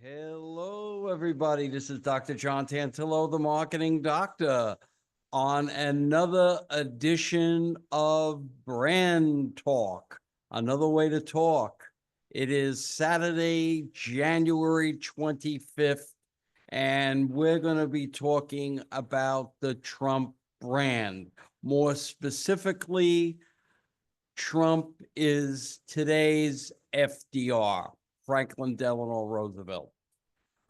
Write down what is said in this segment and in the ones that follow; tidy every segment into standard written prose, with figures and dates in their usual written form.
Hello, everybody. This is Dr. John Tantillo, the marketing doctor, on another edition of Brand Talk, another way to talk. It is Saturday, January 25th, and we're going to be talking about the Trump brand. More specifically, Trump is today's FDR, Franklin Delano Roosevelt.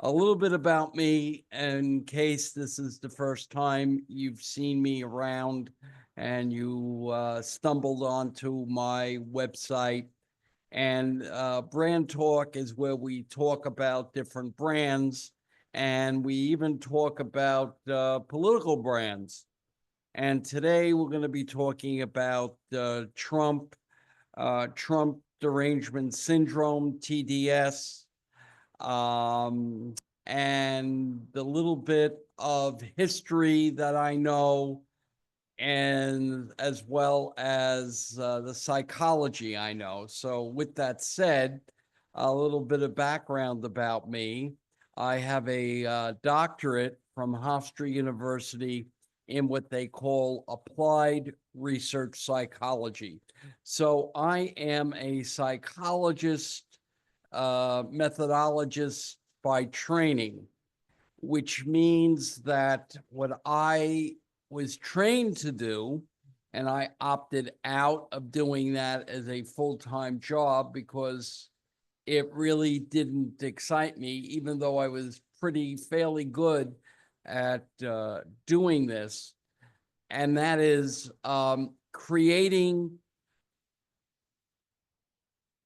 A little bit about me, in case this is the first time you've seen me around and you stumbled onto my website. And Brand Talk is where we talk about different brands, and we even talk about political brands. And today we're going to be talking about Trump derangement syndrome, TDS, and the little bit of history that I know, and as well as the psychology I know. So with that said, a little bit of background about me. I have a doctorate from Hofstra University in what they call applied research psychology. So I am a psychologist, methodologist by training, which means that what I was trained to do, and I opted out of doing that as a full-time job because it really didn't excite me, even though I was fairly good at doing this. And that is creating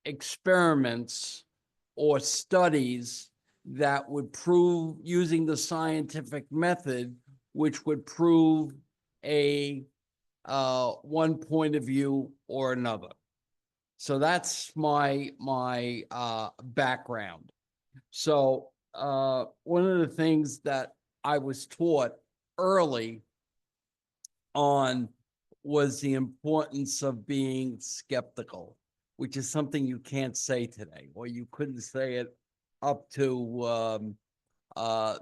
experiments or studies that would prove, using the scientific method, which would prove a one point of view or another. So that's my background. So one of the things that I was taught early on was the importance of being skeptical, which is something you can't say today, or you couldn't say it up to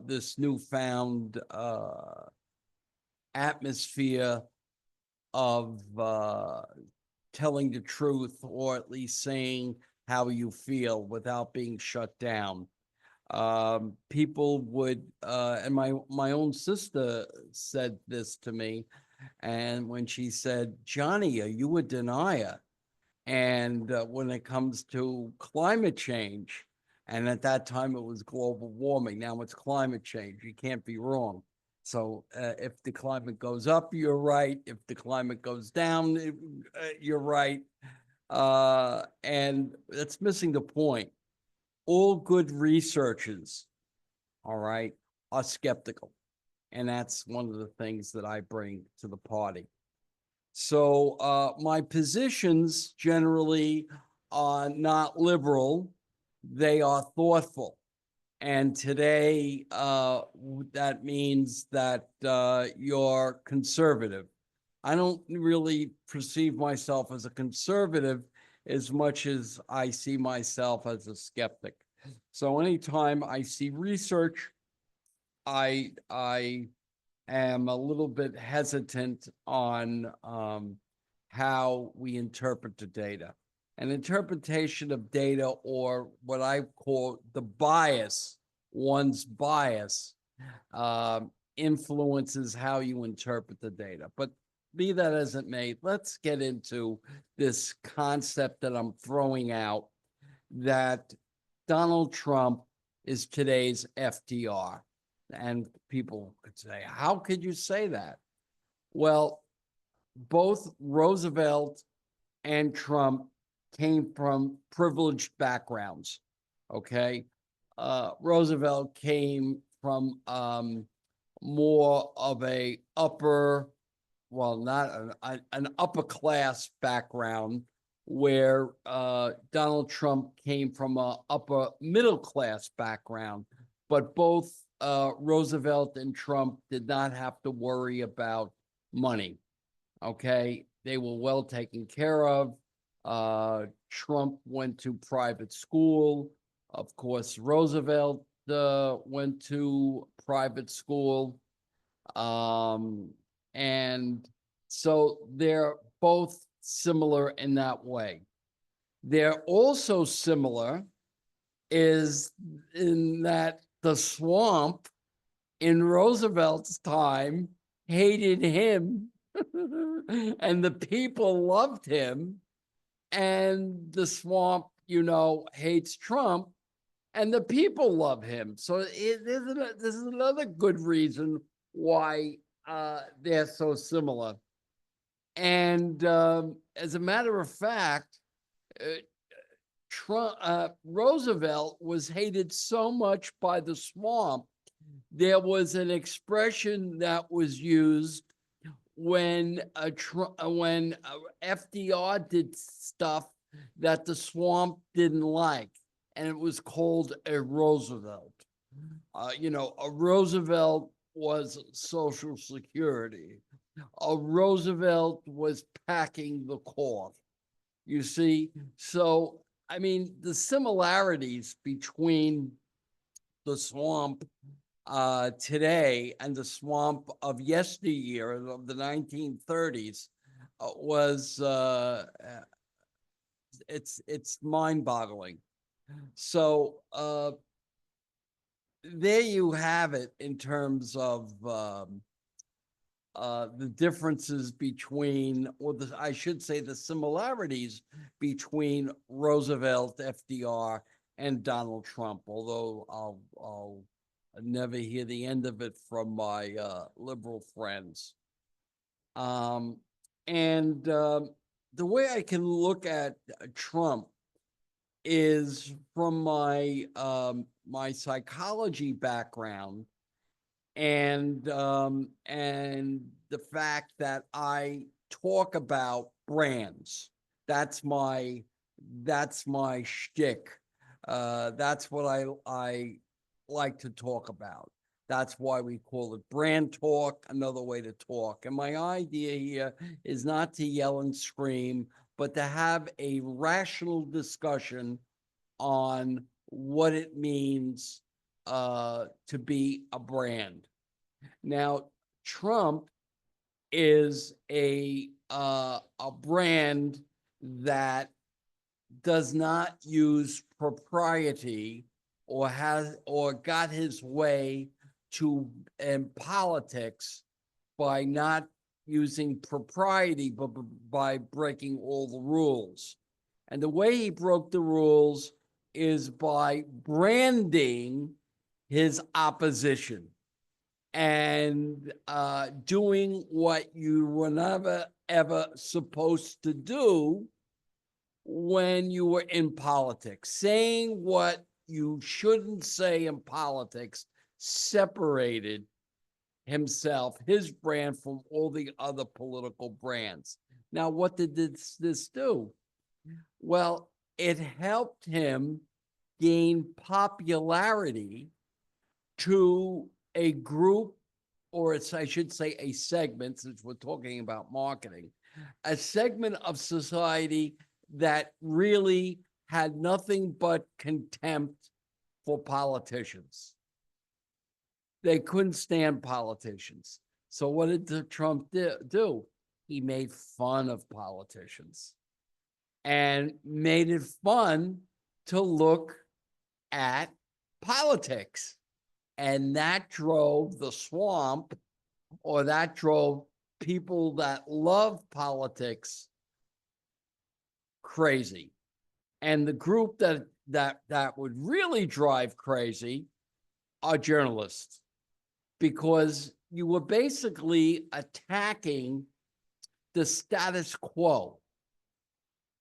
this newfound atmosphere of telling the truth, or at least saying how you feel without being shut down. People would, and my own sister said this to me, and when she said, "Johnny, are you a denier?" And when it comes to climate change, and at that time it was global warming, now it's climate change, you can't be wrong. So if the climate goes up, you're right. If the climate goes down, you're right. And that's missing the point. All good researchers, all right, are skeptical. And that's one of the things that I bring to the party. So my positions generally are not liberal, they are thoughtful. And today, that means that you're conservative. I don't really perceive myself as a conservative as much as I see myself as a skeptic. So anytime I see research, I am a little bit hesitant on how we interpret the data. An interpretation of data, or what I call the bias, one's bias, influences how you interpret the data. But be that as it may, let's get into this concept that I'm throwing out, that Donald Trump is today's FDR. And people could say, how could you say that? Well, both Roosevelt and Trump came from privileged backgrounds, okay? Roosevelt came from more of a upper, well, not an upper class background, where Donald Trump came from a upper middle class background. But both Roosevelt and Trump did not have to worry about money, okay? They were well taken care of. Trump went to private school. Of course, Roosevelt went to private school. And so they're both similar in that way. They're also similar is in that the swamp in Roosevelt's time hated him and the people loved him, and the swamp, hates Trump and the people love him. So this is another good reason why they're so similar. And as a matter of fact, Roosevelt was hated so much by the swamp. There was an expression that was used when FDR did stuff that the swamp didn't like, and it was called a Roosevelt. A Roosevelt was Social Security. A Roosevelt was packing the cough. You see, so I mean, the similarities between the swamp today and the swamp of yesteryear of the 1930s was it's mind-boggling. So there you have it in terms of the differences between, I should say the similarities between Roosevelt, FDR, and Donald Trump, although I'll never hear the end of it from my liberal friends. The way I can look at Trump is from my my psychology background, and the fact that I talk about brands. That's my shtick. That's what I like to talk about. That's why we call it brand talk, another way to talk. And my idea here is not to yell and scream, but to have a rational discussion on what it means to be a brand. Now, Trump is a brand that does not use propriety or got his way to in politics by not using propriety, but by breaking all the rules. And the way he broke the rules is by branding his opposition and doing what you were never, ever supposed to do when you were in politics. Saying what you shouldn't say in politics separated himself, his brand, from all the other political brands. Now, what did this do? Well, it helped him gain popularity to a group, or I should say a segment, since we're talking about marketing, a segment of society that really had nothing but contempt for politicians. They couldn't stand politicians. So what did Trump do? He made fun of politicians and made it fun to look at politics. And that drove the swamp, or that drove people that love politics crazy. And the group that would really drive crazy are journalists, because you were basically attacking the status quo,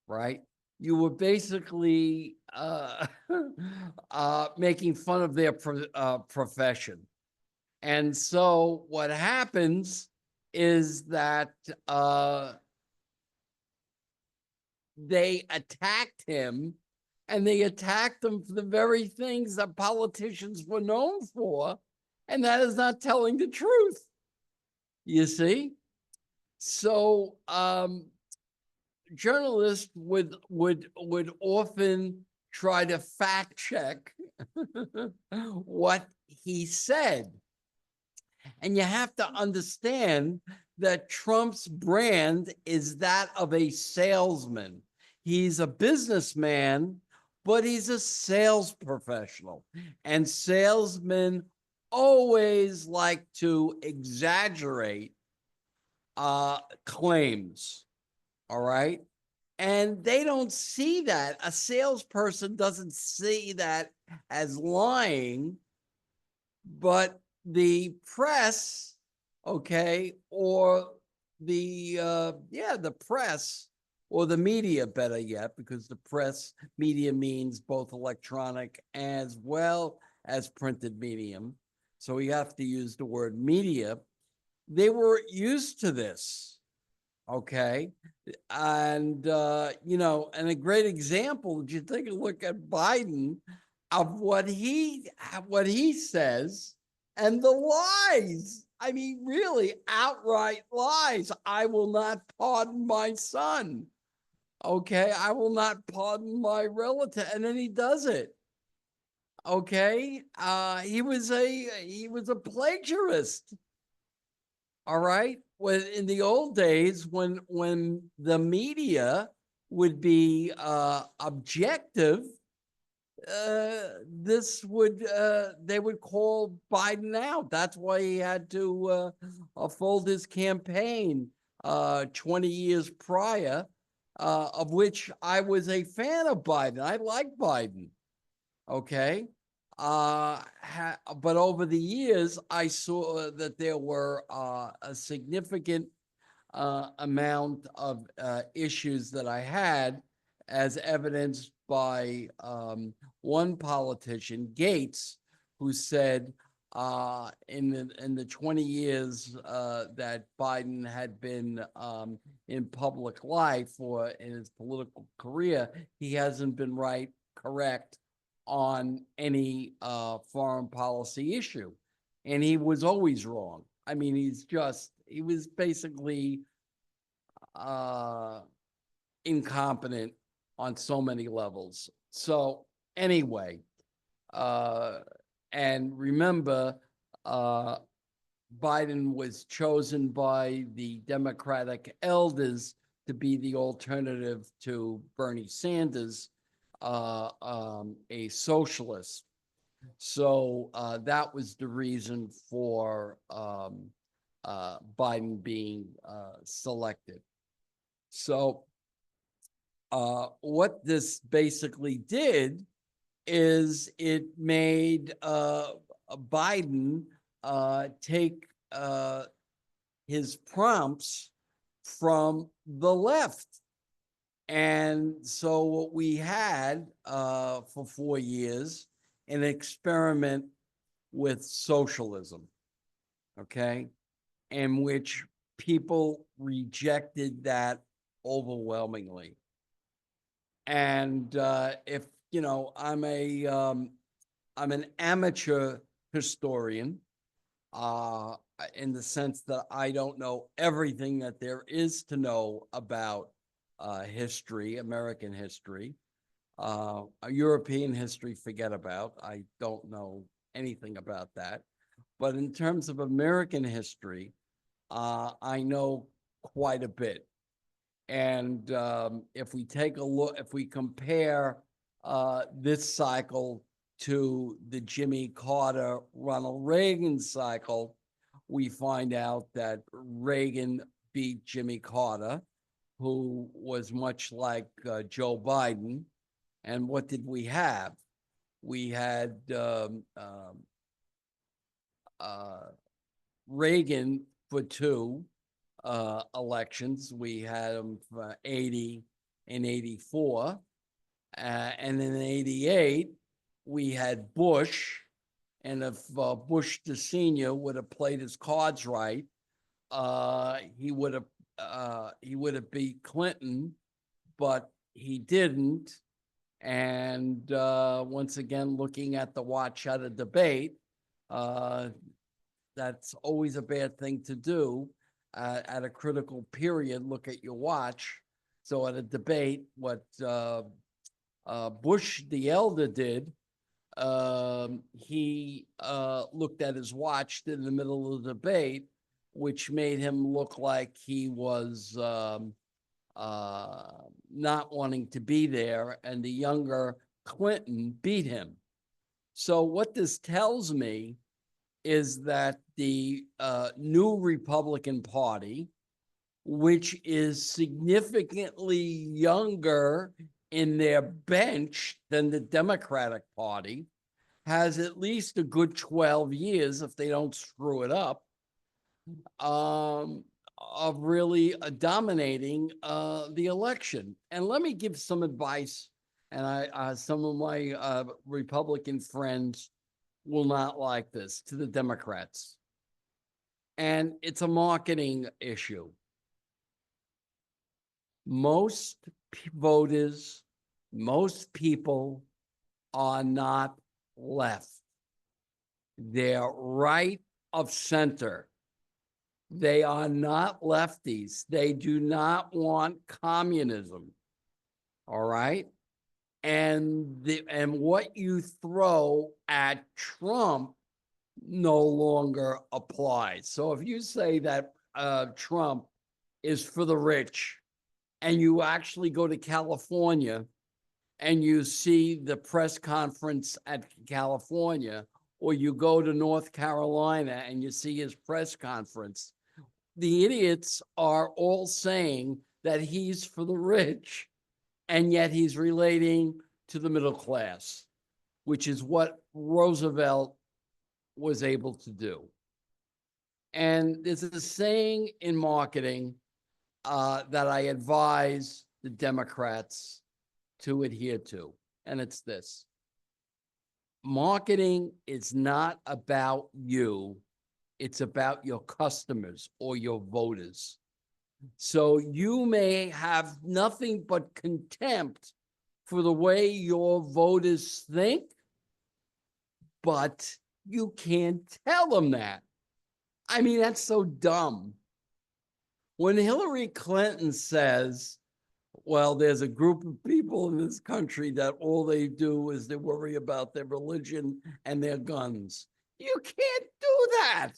right? You were basically making fun of their profession. And so what happens is that they attacked him, and they attacked him for the very things that politicians were known for, and that is not telling the truth. You see? So journalists would often try to fact check what he said. And you have to understand that Trump's brand is that of a salesman. He's a businessman, but he's a sales professional. And salesmen always like to exaggerate claims. All right. And they don't see that. A salesperson doesn't see that as lying, but the press, okay, or the press or the media, better yet, because the press media means both electronic as well as printed medium. So we have to use the word media. They were used to this, okay? And and a great example, you take a look at Biden of what he says and the lies. I mean, really outright lies. I will not pardon my son. Okay, I will not pardon my relative, and then he does it. Okay, he was a plagiarist. All right. Well, in the old days, when the media would be objective, they would call Biden out. That's why he had to fold his campaign 20 years prior, of which I was a fan of Biden. I like Biden. Okay. But over the years, I saw that there were a significant amount of issues that I had, as evidenced by one politician, Gates, who said in the 20 years that Biden had been in public life or in his political career, he hasn't been correct on any foreign policy issue. And he was always wrong. I mean, he was basically incompetent on so many levels. So anyway, and remember, Biden was chosen by the Democratic elders to be the alternative to Bernie Sanders, a socialist. So that was the reason for Biden being selected. So what this basically did is it made Biden take his prompts from the left. And so what we had for 4 years, an experiment with socialism, okay, in which people rejected that overwhelmingly. And if I'm an amateur historian, in the sense that I don't know everything that there is to know about history, American history. European history, forget about. I don't know anything about that. But in terms of American history, I know quite a bit. And if we take a look, if we compare this cycle to the Jimmy Carter, Ronald Reagan cycle, we find out that Reagan beat Jimmy Carter, who was much like Joe Biden. And what did we have? We had Reagan for 2 elections. We had him for 80 and 84. And in 88, we had Bush. And if Bush the senior would have played his cards right, he would have beat Clinton, but he didn't. And once again, looking at the watch at a debate, that's always a bad thing to do at a critical period. Look at your watch. So at a debate, what Bush the elder did, he looked at his watch in the middle of the debate, which made him look like he was not wanting to be there, and the younger Clinton beat him. So what this tells me is that the new Republican Party, which is significantly younger in their bench than the Democratic Party, has at least a good 12 years, if they don't screw it up, of really dominating the election. And let me give some advice. And some of my Republican friends will not like this, to the Democrats. And it's a marketing issue. Most voters, most people are not left. They're right of center. They are not lefties. They do not want communism. All right. And what you throw at Trump no longer applies. So if you say that Trump is for the rich, and you actually go to California and you see the press conference at California, or you go to North Carolina and you see his press conference, the idiots are all saying that he's for the rich, and yet he's relating to the middle class, which is what Roosevelt was able to do. And there's a saying in marketing that I advise the Democrats to adhere to, and it's this: marketing is not about you, it's about your customers or your voters. So you may have nothing but contempt for the way your voters think, but you can't tell them that. I mean, that's so dumb. When Hillary Clinton says, well, there's a group of people in this country that all they do is they worry about their religion and their guns. You can't do that.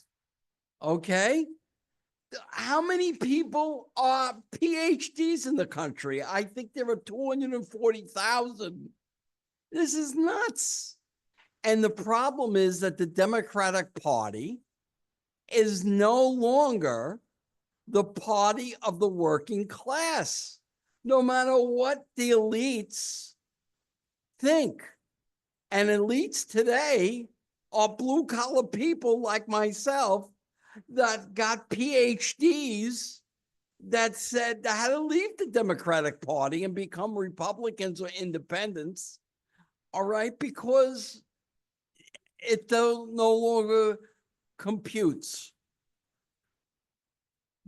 Okay? How many people are PhDs in the country? I think there are 240,000. This is nuts. And the problem is that the Democratic Party is no longer the party of the working class, no matter what the elites think. And elites today are blue-collar people like myself that got PhDs that said they had to leave the Democratic Party and become Republicans or independents, all right, because it no longer computes.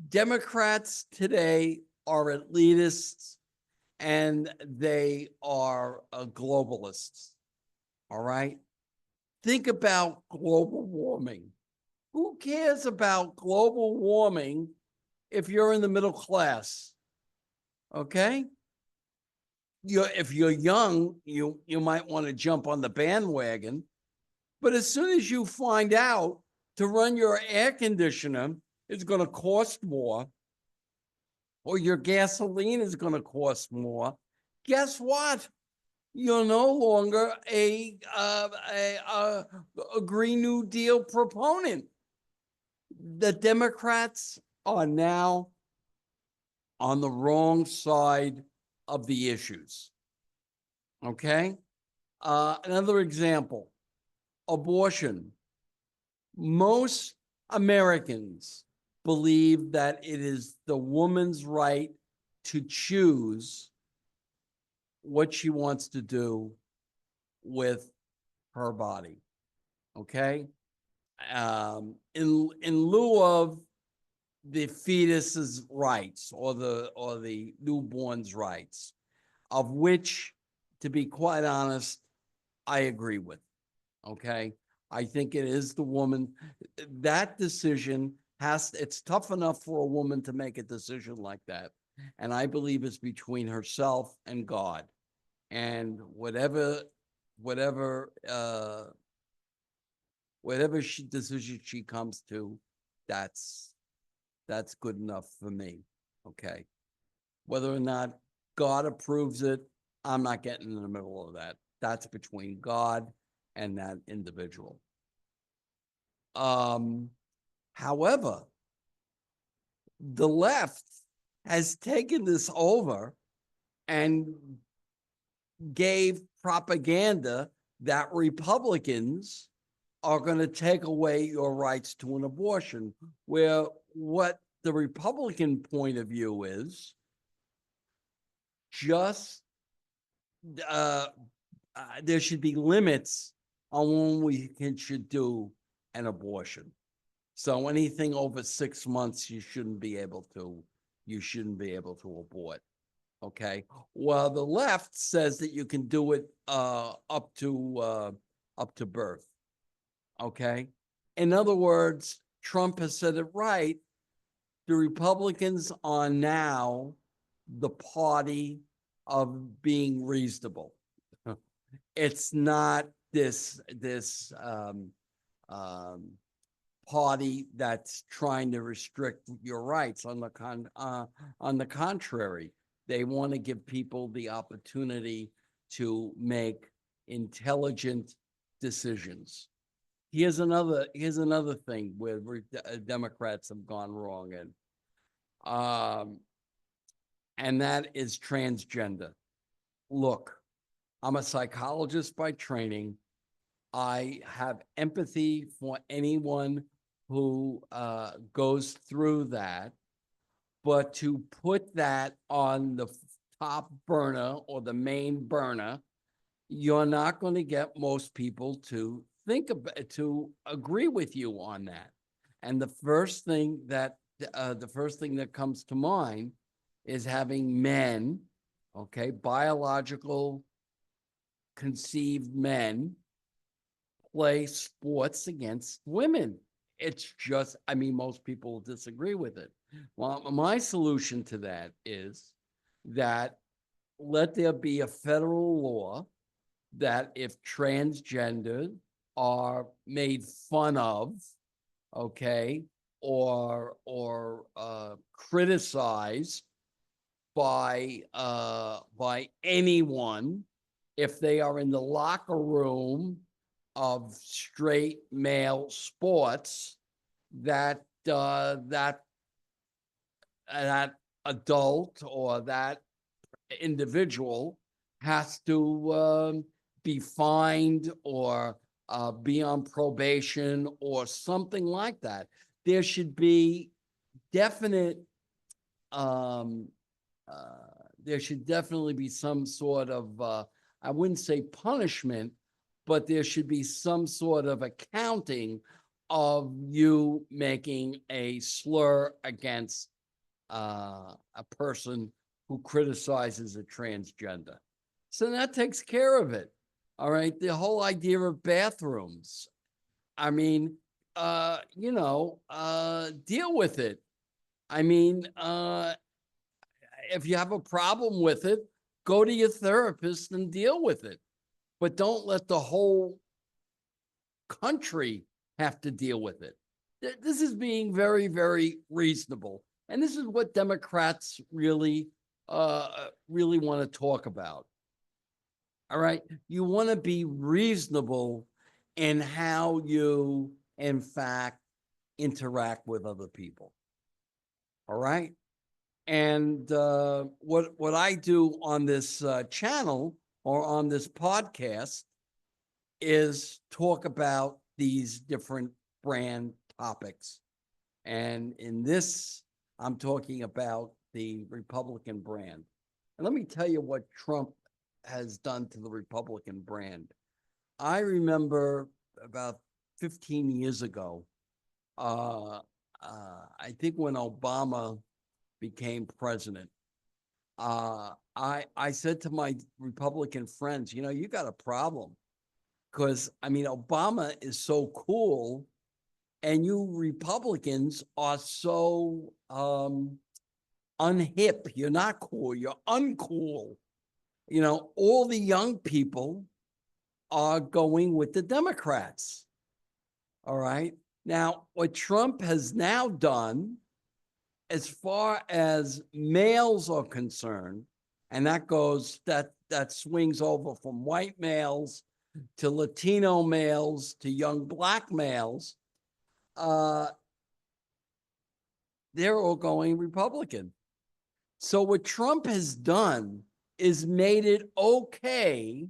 Democrats today are elitists and they are globalists, all right? Think about global warming. Who cares about global warming if you're in the middle class? Okay? If you're young, you might want to jump on the bandwagon. But as soon as you find out to run your air conditioner is going to cost more, or your gasoline is going to cost more, guess what? You're no longer a Green New Deal proponent. The Democrats are now on the wrong side of the issues. Okay? Another example, abortion. Most Americans believe that it is the woman's right to choose what she wants to do with her body. Okay? In lieu of the fetus's rights or the newborn's rights, of which, to be quite honest, I agree with. Okay, I think it is the woman. That decision it's tough enough for a woman to make a decision like that, and I believe it's between herself and God, and whatever whatever decision she comes to, that's good enough for me. Okay. Whether or not God approves it, I'm not getting in the middle of that. That's between God and that individual. However, the left has taken this over and gave propaganda that Republicans are going to take away your rights to an abortion, where what the Republican point of view is just there should be limits on when should do an abortion. So anything over 6 months, you shouldn't be able to abort. Okay. Well, the left says that you can do it up to birth. Okay. In other words, Trump has said it right. The Republicans are now the party of being reasonable. It's not this party that's trying to restrict your rights. On the contrary, they want to give people the opportunity to make intelligent decisions. Here's another thing where Democrats have gone wrong in, and that is transgender. Look, I'm a psychologist by training. I have empathy for anyone who goes through that, but to put that on the top burner or the main burner, you're not going to get most people to to agree with you on that. And the first thing that comes to mind is having men, okay, biological conceived men, play sports against women. It's just, I mean, most people disagree with it. Well, my solution to that is that let there be a federal law that if transgender are made fun of, okay, or criticized by anyone, if they are in the locker room of straight male sports, that that adult or that individual has to be fined or be on probation or something like that. There should be definite there should definitely be some sort of I wouldn't say punishment, but there should be some sort of accounting of you making a slur against a person who criticizes a transgender. So that takes care of it. All right. The whole idea of bathrooms. I mean, deal with it. I mean, if you have a problem with it, go to your therapist and deal with it. But don't let the whole country have to deal with it. This is being very, very reasonable. And this is what Democrats really want to talk about. All right. You want to be reasonable in how you, in fact, interact with other people. All right. And what I do on this channel or on this podcast is talk about these different brand topics. And in this, I'm talking about the Republican brand. And let me tell you what Trump has done to the Republican brand. I remember about 15 years ago, I think when Obama became president, I said to my Republican friends, you got a problem. Because, I mean, Obama is so cool, and you Republicans are so unhip. You're not cool. You're uncool. All the young people are going with the Democrats. All right. Now, what Trump has now done, as far as males are concerned, and that swings over from white males to Latino males to young Black males, they're all going Republican. So what Trump has done is made it okay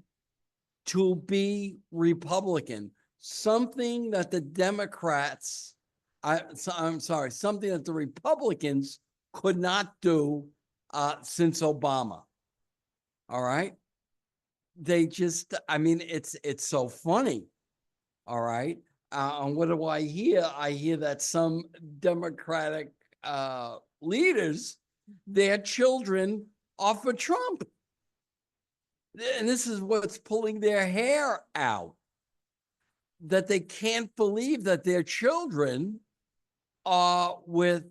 to be Republican, something that the Democrats, I'm sorry, something that the Republicans could not do since Obama. All right. They just, I mean, it's so funny. All right. And what do I hear? I hear that some Democratic leaders, their children are for Trump. And this is what's pulling their hair out, that they can't believe that their children are with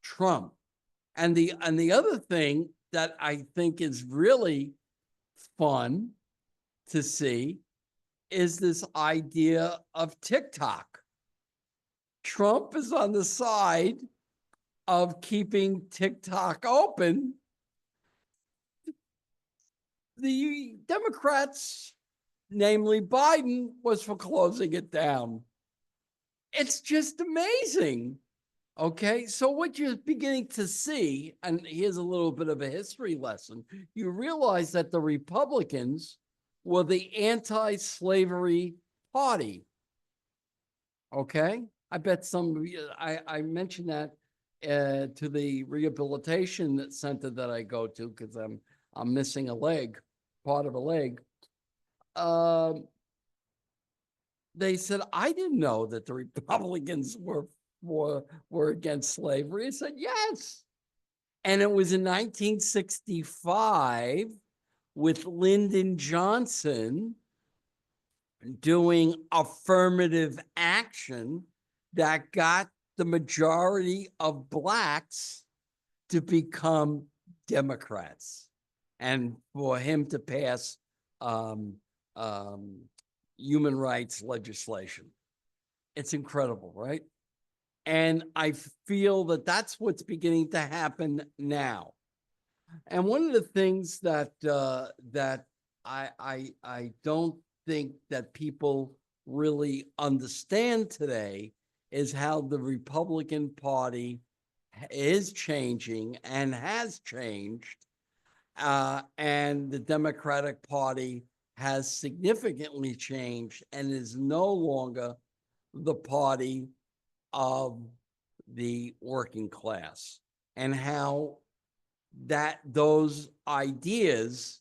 Trump. And the other thing that I think is really fun to see is this idea of TikTok. Trump is on the side of keeping TikTok open. The Democrats, namely Biden, was for closing it down. It's just amazing. Okay, so what you're beginning to see, and here's a little bit of a history lesson, you realize that the Republicans were the anti-slavery party. Okay, I bet some of you, I mentioned that to the rehabilitation center that I go to because I'm missing a leg, part of a leg. They said, I didn't know that the Republicans were against slavery. I said, yes. And it was in 1965 with Lyndon Johnson doing affirmative action that got the majority of Blacks to become Democrats and for him to pass human rights legislation. It's incredible, right? And I feel that that's what's beginning to happen now. And one of the things that that I don't think that people really understand today is how the Republican Party is changing and has changed, and the Democratic Party has significantly changed and is no longer the party of the working class, and how that those ideas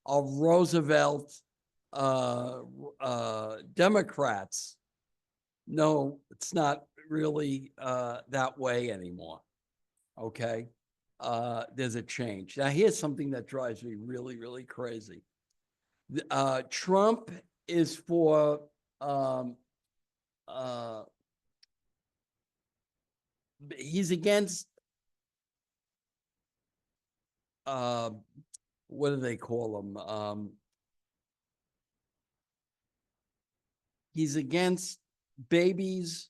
of Roosevelt Democrats, no, it's not really that way anymore. Okay. There's a change. Now, here's something that drives me really, really crazy. Trump is for he's against what do they call them? He's against babies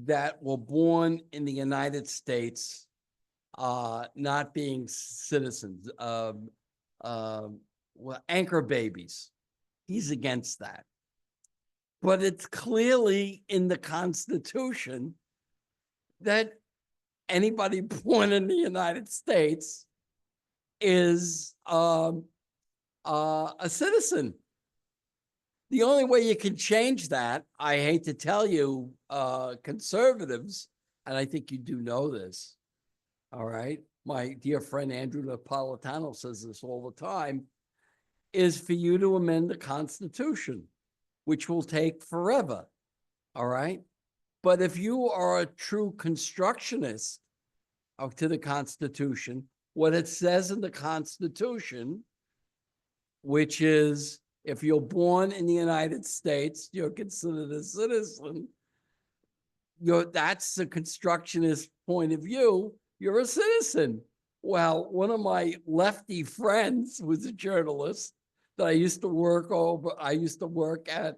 that were born in the United States not being citizens, well, anchor babies. He's against that. But it's clearly in the Constitution that anybody born in the United States is a citizen. The only way you can change that, I hate to tell you, conservatives, and I think you do know this, all right? My dear friend Andrew Napolitano says this all the time, is for you to amend the Constitution, which will take forever, all right? But if you are a true constructionist to the Constitution, what it says in the Constitution, which is if you're born in the United States, you're considered a citizen. That's the constructionist point of view. You're a citizen. Well, one of my lefty friends who's a journalist that I used to work over. I used to work at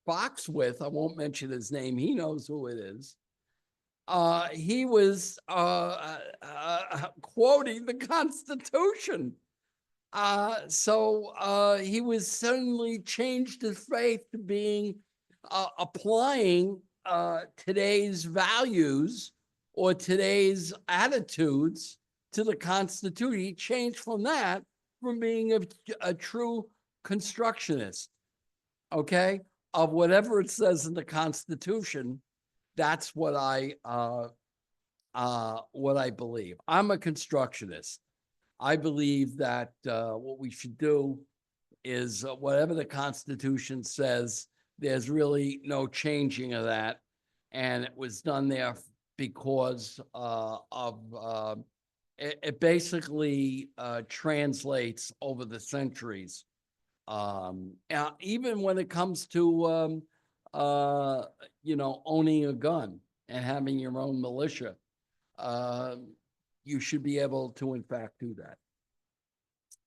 Fox with. I won't mention his name. He knows who it is. He was quoting the Constitution. So he was suddenly changed his faith to being applying today's values or today's attitudes to the Constitution. He changed from that, from being a true constructionist, okay, of whatever it says in the Constitution. That's what I believe. I'm a constructionist. I believe that what we should do is whatever the Constitution says, there's really no changing of that. And it was done there because it basically translates over the centuries. Even when it comes to, owning a gun and having your own militia, you should be able to, in fact, do that.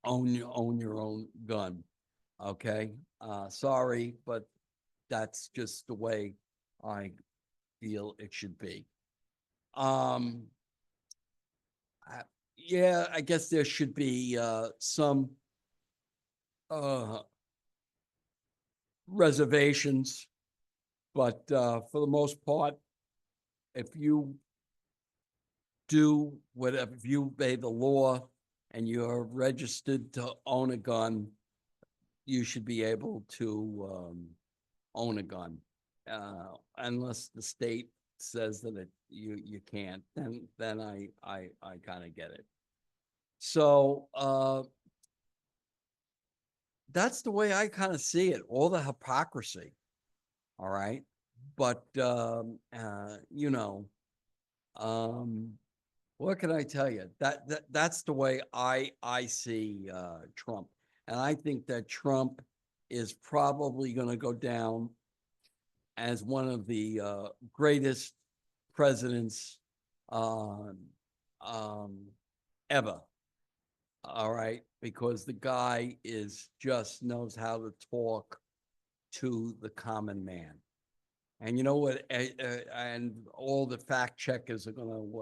Own your own gun. Okay. Sorry, but that's just the way I feel it should be. Yeah, I guess there should be some reservations, but for the most part, if you do whatever, if you obey the law and you're registered to own a gun, you should be able to own a gun, unless the state says that you can't. Then I kind of get it. So that's the way I kind of see it. All the hypocrisy. All right, but what can I tell you? That's the way I see Trump. And I think that Trump is probably going to go down as one of the greatest presidents ever. All right, because the guy just knows how to talk to the common man. And you know what? And all the fact checkers are going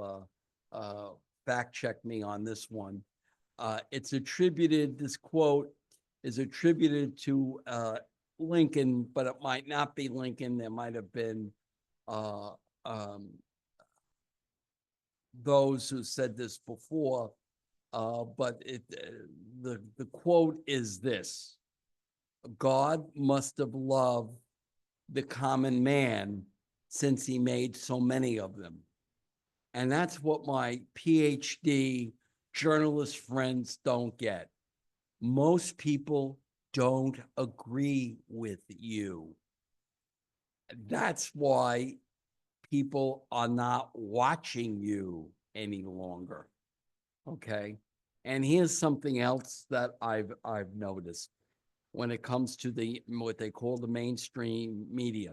to fact check me on this one. This quote is attributed to Lincoln, but it might not be Lincoln. There might have been those who said this before, but the quote is this: God must have loved the common man since he made so many of them. And that's what my PhD journalist friends don't get. Most people don't agree with you. That's why people are not watching you any longer. Okay. And here's something else that I've noticed when it comes to what they call the mainstream media.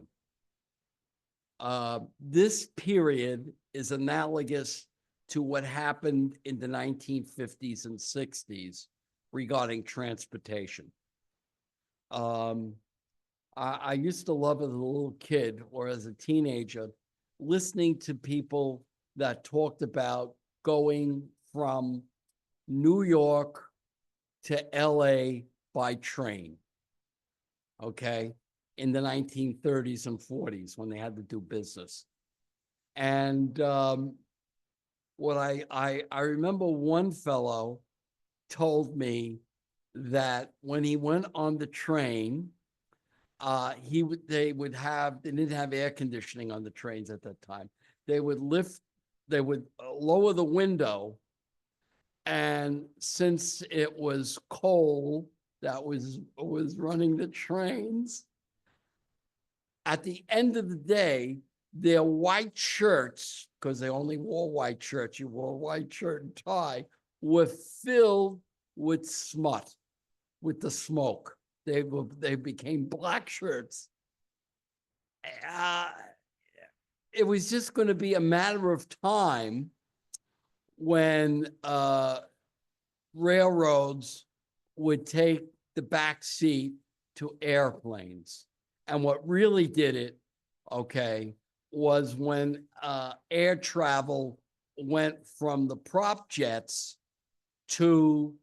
This period is analogous to what happened in the 1950s and 60s regarding transportation. I used to love as a little kid or as a teenager listening to people that talked about going from New York to LA by train, okay, in the 1930s and 40s when they had to do business. And what I remember one fellow told me that when he went on the train, they didn't have air conditioning on the trains at that time. They would lower the window, and since it was coal that was running the trains, at the end of the day, their white shirts, because they only wore white shirts, you wore a white shirt and tie, were filled with smut, with the smoke. They became black shirts. It was just going to be a matter of time when railroads would take the back seat to airplanes. And what really did it, okay, was when air travel went from the prop jets to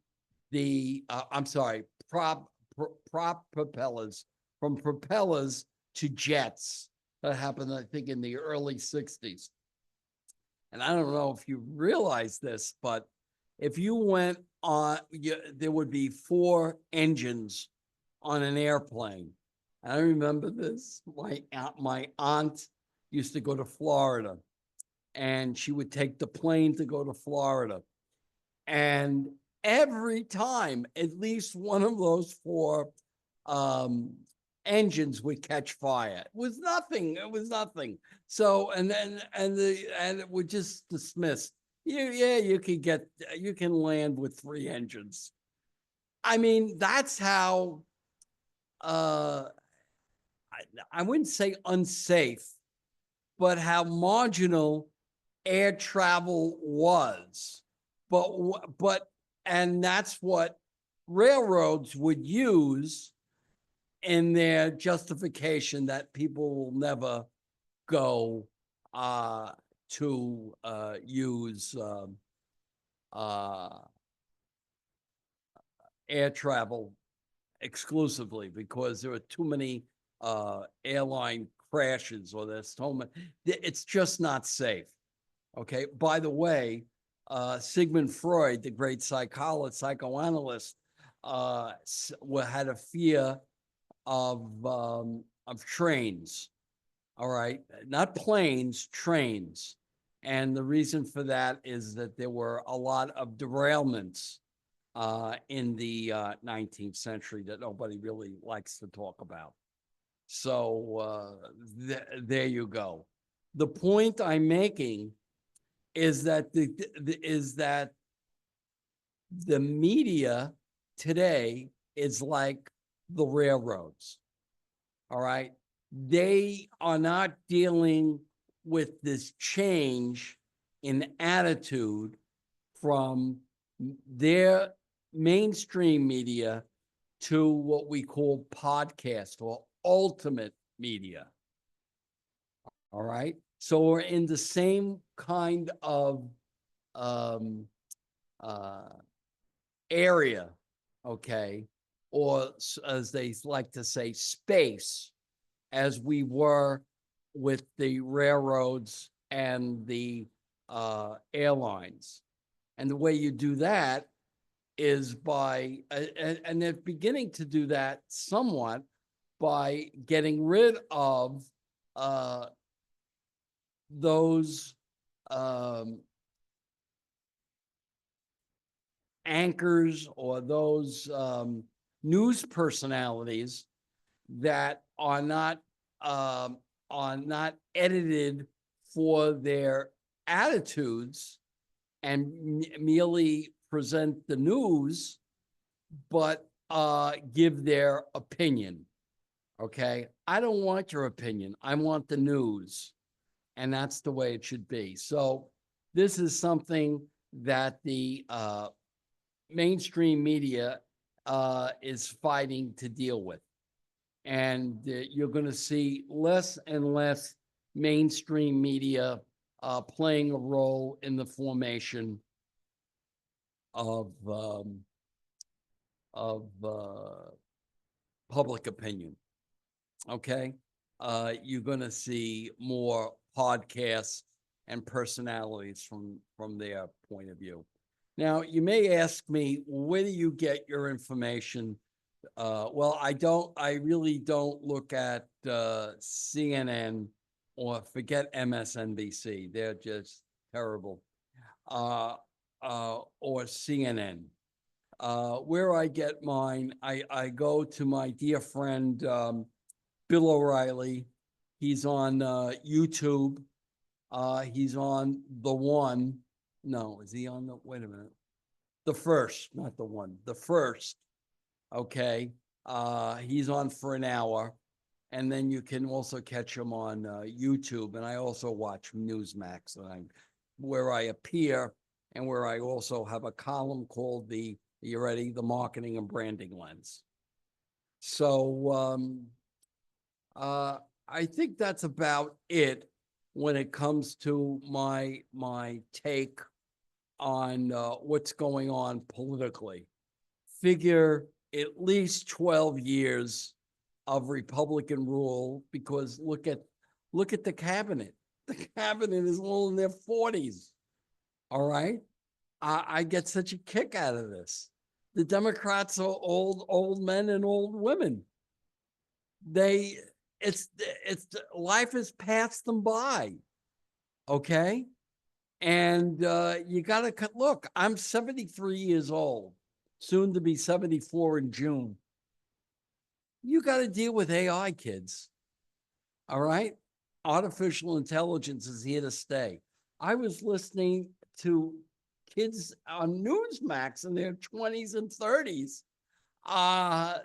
the, I'm sorry, prop propellers, from propellers to jets. That happened, I think, in the early 60s. And I don't know if you realize this, but if you went on, there would be 4 engines on an airplane. I remember this. My aunt used to go to Florida, and she would take the plane to go to Florida. And every time, at least one of those 4 engines would catch fire. It was nothing. It was nothing. So, and it would just dismiss. Yeah, you can land with 3 engines. I mean, that's how, I wouldn't say unsafe, but how marginal air travel was. And that's what railroads would use in their justification that people will never go to use air travel exclusively because there are too many airline crashes, or there's so many. It's just not safe. Okay. By the way, Sigmund Freud, the great psychoanalyst, had a fear of trains. All right, not planes, trains. And the reason for that is that there were a lot of derailments in the 19th century that nobody really likes to talk about. So there you go. The point I'm making is that the media today is like the railroads. All right. They are not dealing with this change in attitude from their mainstream media to what we call podcast or ultimate media. All right. So we're in the same kind of area, okay, or as they like to say, space, as we were with the railroads and the airlines. And the way you do that is by, and they're beginning to do that somewhat by getting rid of those anchors or those news personalities that are not edited for their attitudes and merely present the news, but give their opinion. Okay, I don't want your opinion. I want the news, and that's the way it should be. So this is something that the mainstream media is fighting to deal with. And you're going to see less and less mainstream media playing a role in the formation of public opinion. Okay, you're going to see more podcasts and personalities from their point of view. Now, you may ask me, where do you get your information? Well, I really don't look at CNN or forget MSNBC. They're just terrible. Or CNN. Where I get mine, I go to my dear friend, Bill O'Reilly. He's on YouTube. He's on The One. No, is he on the, wait a minute. The First, not The One, The First. Okay. He's on for an hour. And then you can also catch him on YouTube. And I also watch Newsmax, where I appear and where I also have a column called the You ready? The marketing and branding lens. So I think that's about it when it comes to my take on what's going on politically. Figure at least 12 years of Republican rule, because look at the cabinet. The cabinet is all in their 40s. All right. I get such a kick out of this. The Democrats are old men and old women. It's life has passed them by. Okay. And you got to look, I'm 73 years old, soon to be 74 in June. You got to deal with AI, kids. All right. Artificial intelligence is here to stay. I was listening to kids on Newsmax in their 20s and 30s,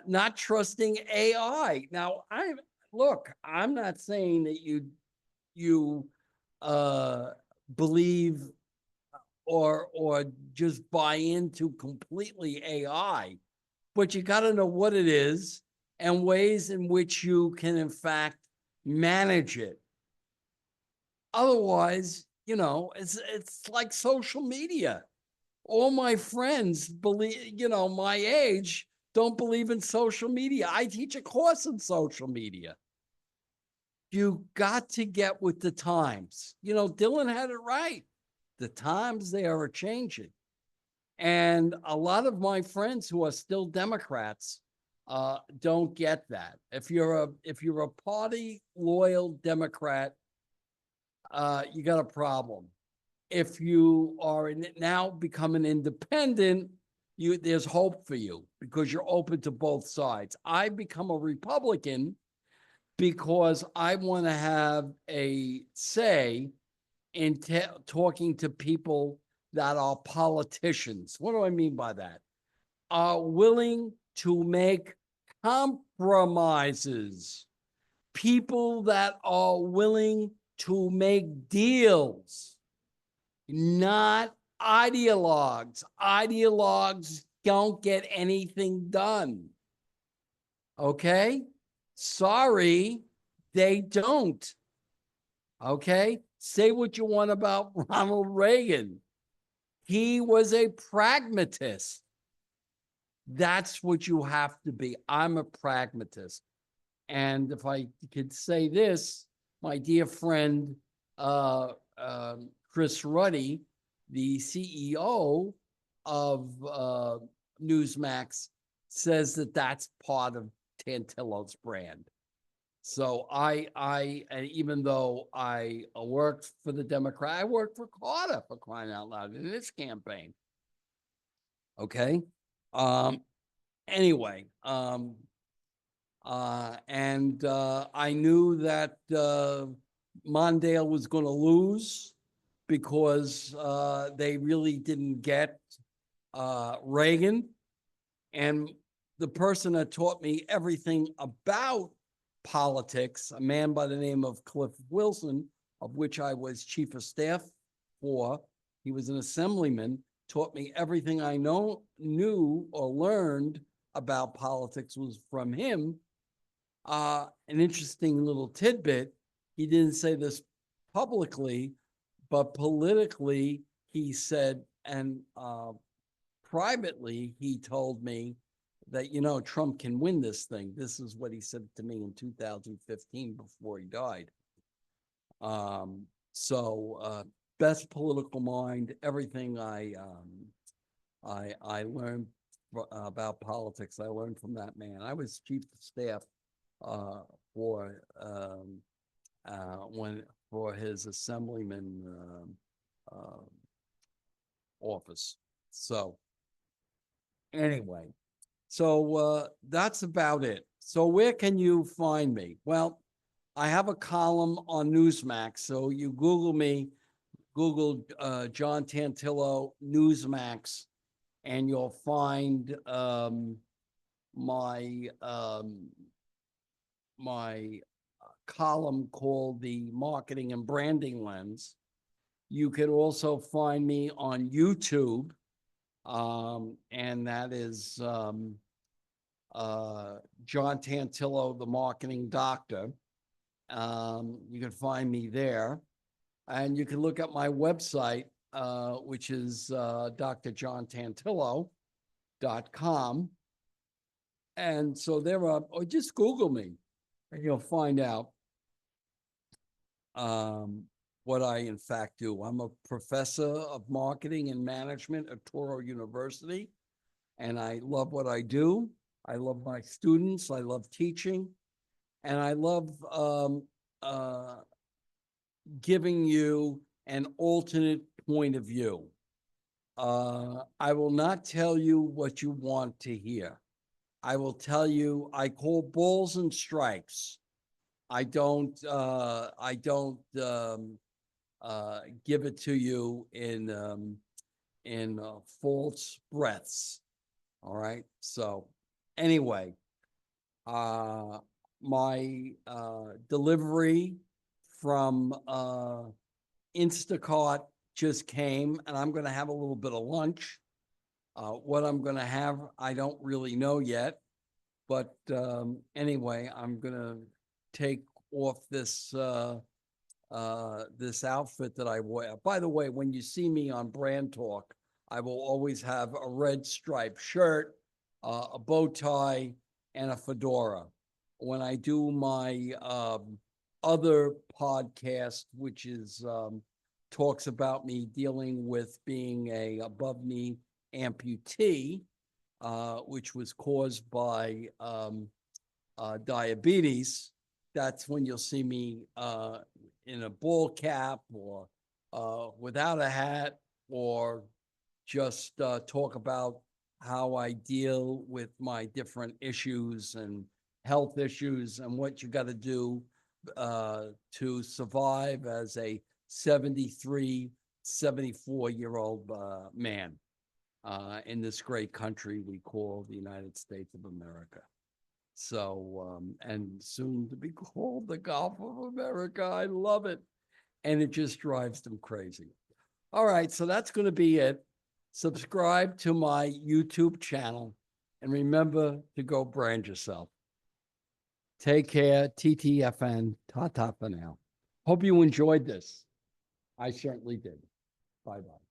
not trusting AI. Now, I'm not saying that you believe or just buy into completely AI, but you got to know what it is and ways in which you can, in fact, manage it. Otherwise, it's like social media. All my friends believe, my age don't believe in social media. I teach a course in social media. You got to get with the times. Dylan had it right. The times, they are changing. And a lot of my friends who are still Democrats don't get that. If you're a party loyal Democrat, you got a problem. If you are now become an independent, there's hope for you because you're open to both sides. I become a Republican because I want to have a say in talking to people that are politicians. What do I mean by that? Are willing to make compromises. People that are willing to make deals, not ideologues. Ideologues don't get anything done. Okay? Sorry, they don't. Okay? Say what you want about Ronald Reagan. He was a pragmatist. That's what you have to be. I'm a pragmatist. And if I could say this, my dear friend, Chris Ruddy, the CEO of Newsmax, says that that's part of Tantillo's brand. So and even though I worked for the Democrat, I worked for Carter, for crying out loud, in his campaign. Okay. Anyway, and I knew that Mondale was going to lose because they really didn't get Reagan. And the person that taught me everything about politics, a man by the name of Cliff Wilson, of which I was chief of staff for, he was an assemblyman, taught me everything I knew or learned about politics was from him. An interesting little tidbit, he didn't say this publicly, but politically he said, and privately he told me that, Trump can win this thing. This is what he said to me in 2015 before he died. Best political mind, everything I learned about politics, I learned from that man. I was chief of staff for his assemblyman office. So anyway, that's about it. So where can you find me? Well, I have a column on Newsmax. So you Google me, Google John Tantillo Newsmax, and you'll find my column called the Marketing and Branding Lens. You can also find me on YouTube. And that is John Tantillo, the marketing doctor. You can find me there. And you can look at my website, which is drjohntantillo.com. And so there are, or just Google me and you'll find out what I in fact do. I'm a professor of marketing and management at Touro University, and I love what I do. I love my students. I love teaching, and I love giving you an alternate point of view. I will not tell you what you want to hear. I will tell you, I call balls and strikes. I don't give it to you in false breaths. All right. So anyway, my delivery from Instacart just came, and I'm going to have a little bit of lunch. What I'm going to have, I don't really know yet. But anyway, I'm going to take off this this outfit that I wear. By the way, when you see me on BrandTalkk, I will always have a red striped shirt, a bow tie, and a fedora. When I do my other podcast, which is talks about me dealing with being a above knee amputee, which was caused by diabetes, that's when you'll see me in a ball cap or without a hat, or just talk about how I deal with my different issues and health issues and what you got to do to survive as a 73, 74-year-old man in this great country we call the United States of America. So, and soon to be called the Gulf of America. I love it. And it just drives them crazy. All right, so that's going to be it. Subscribe to my YouTube channel and remember to go brand yourself. Take care. TTFN. Ta-ta for now. Hope you enjoyed this. I certainly did. Bye-bye.